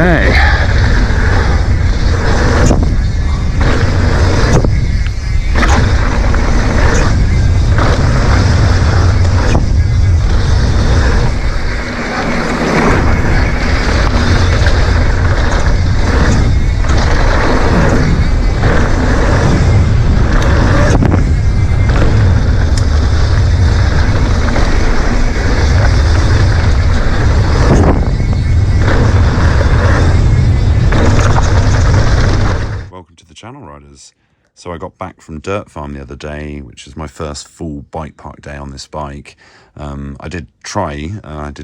Okay. Channel riders. So I got back from Dirt Farm the other day, which is my first full bike park day on this bike. I did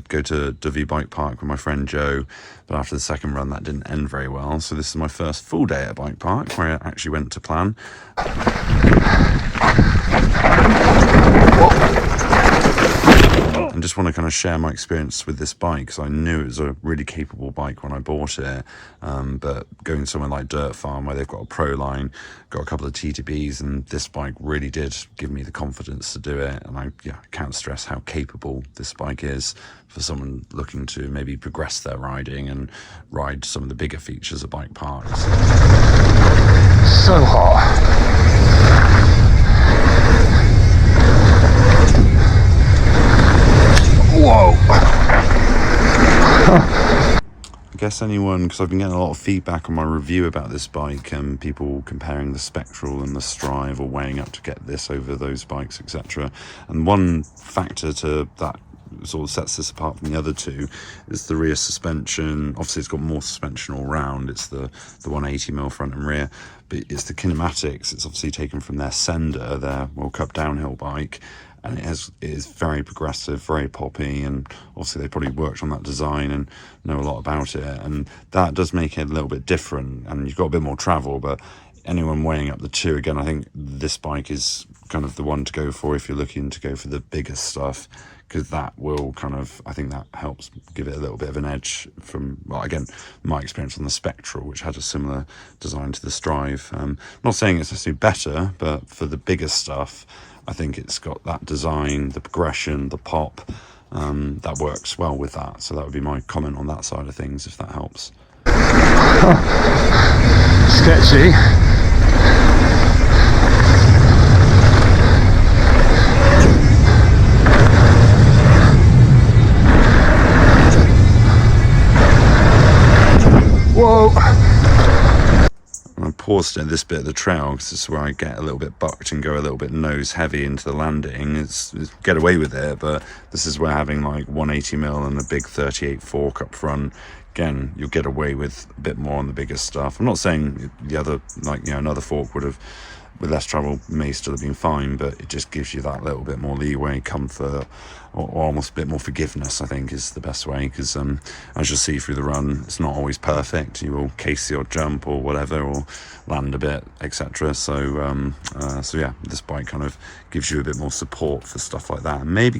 go to Dovey Bike Park with my friend Joe, but after the second run that didn't end very well. So this is my first full day at a bike park where I actually went to plan. And just want to kind of share my experience with this bike, because I knew it was a really capable bike when I bought it, but going somewhere like Dirt Farm where they've got a pro line, got a couple of TTBs, and this bike really did give me the confidence to do it. And I can't stress how capable this bike is for someone looking to maybe progress their riding and ride some of the bigger features of bike parks. So hot. Whoa! I guess anyone, because I've been getting a lot of feedback on my review about this bike, and people comparing the Spectral and the Strive, or weighing up to get this over those bikes, etc. And one factor to that sort of sets this apart from the other two is the rear suspension. Obviously it's got more suspension all round, it's the 180mm front and rear, but it's the kinematics. It's obviously taken from their Sender, their World Cup downhill bike, and it is very progressive, very poppy, and obviously they probably worked on that design and know a lot about it, and that does make it a little bit different, and you've got a bit more travel. But anyone weighing up the two, again, I think this bike is kind of the one to go for if you're looking to go for the bigger stuff, because that will I think that helps give it a little bit of an edge from, well, again, my experience on the Spectral, which had a similar design to the Strive. Not saying it's necessarily better, but for the bigger stuff, I think it's got that design, the progression, the pop, that works well with that. So that would be my comment on that side of things, if that helps. Sketchy. Whoa! I paused at this bit of the trail because this is where I get a little bit bucked and go a little bit nose heavy into the landing. It's get away with it, but this is where having like 180mm and a big 38 fork up front, again, you'll get away with a bit more on the bigger stuff. I'm not saying the other, another fork would have, with less travel, may still have been fine, but it just gives you that little bit more leeway, comfort, or almost a bit more forgiveness, I think is the best way, because as you'll see through the run, it's not always perfect. You will case the odd jump or whatever, or land a bit, etc. So yeah, this bike kind of gives you a bit more support for stuff like that, and maybe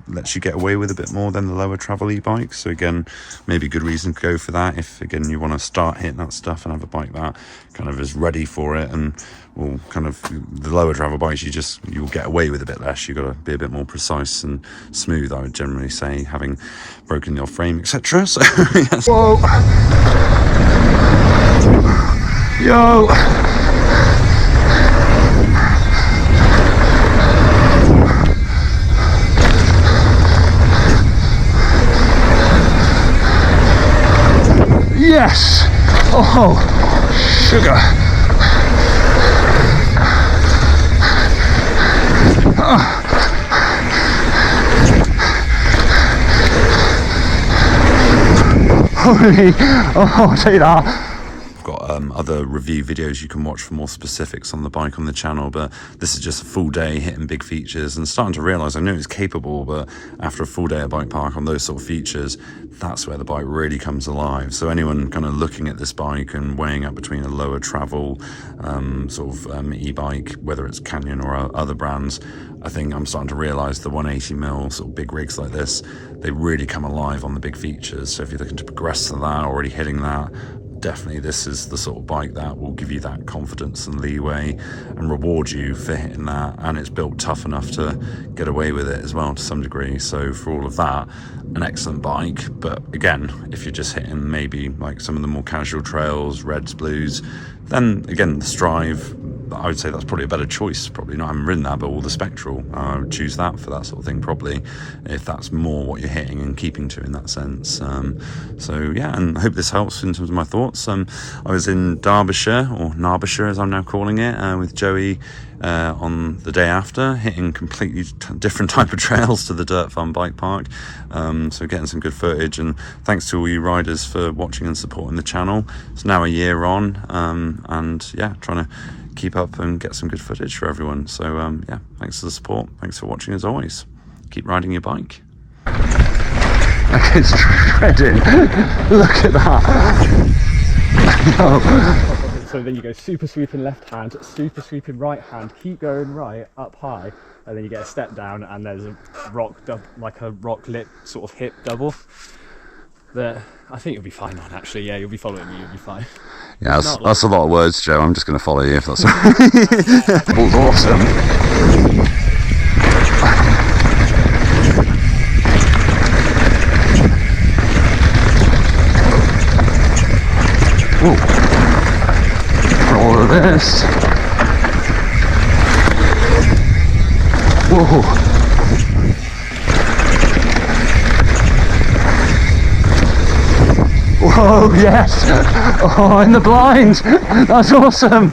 lets you get away with a bit more than the lower travel e-bikes. So again, maybe a good reason to go for that if, again, you want to start hitting that stuff and have a bike that kind of is ready for it, and will kind of, the lower travel bikes, you'll get away with a bit less. You've got to be a bit more precise and smooth, I would generally say, having broken the off frame, etc. So yes. Whoa! Yo! Yes! Oh, sugar! Holy, oh, I'll take that. I've got other review videos you can watch for more specifics on the bike on the channel, but this is just a full day hitting big features and starting to realise I knew it's capable, but after a full day at bike park on those sort of features, that's where the bike really comes alive. So anyone kind of looking at this bike and weighing up between a lower travel e-bike, whether it's Canyon or other brands, I think I'm starting to realise the 180mm sort of big rigs like this, they really come alive on the big features. So if you're looking to progress to that, already hitting that, definitely this is the sort of bike that will give you that confidence and leeway and reward you for hitting that, and it's built tough enough to get away with it as well to some degree. So for all of that, an excellent bike. But again, if you're just hitting maybe like some of the more casual trails, reds, blues, then again the Strive, I would say that's probably a better choice. Probably not, I haven't ridden that, but all the Spectral, I would choose that for that sort of thing probably, if that's more what you're hitting and keeping to in that sense. So yeah, and I hope this helps in terms of my thoughts. I was in Derbyshire, or Narbyshire as I'm now calling it, with Joey on the day after, hitting completely different type of trails to the Dirt Fun Bike Park. So getting some good footage, and thanks to all you riders for watching and supporting the channel. It's now a year on, and yeah, trying to keep up and get some good footage for everyone. So yeah, thanks for the support, thanks for watching as always. Keep riding your bike. It's shredding. Look at that. No. So then you go super sweeping left hand, super sweeping right hand, keep going right, up high, and then you get a step down, and there's a rock, like a rock lip sort of hip double. That I think you'll be fine on, actually. Yeah, you'll be following me, you'll be fine. Yeah, that's a lot of words, Joe. I'm just going to follow you if that's all right. That was awesome. All of this. Whoa. Whoa, yes. Oh, in the blind. That's awesome.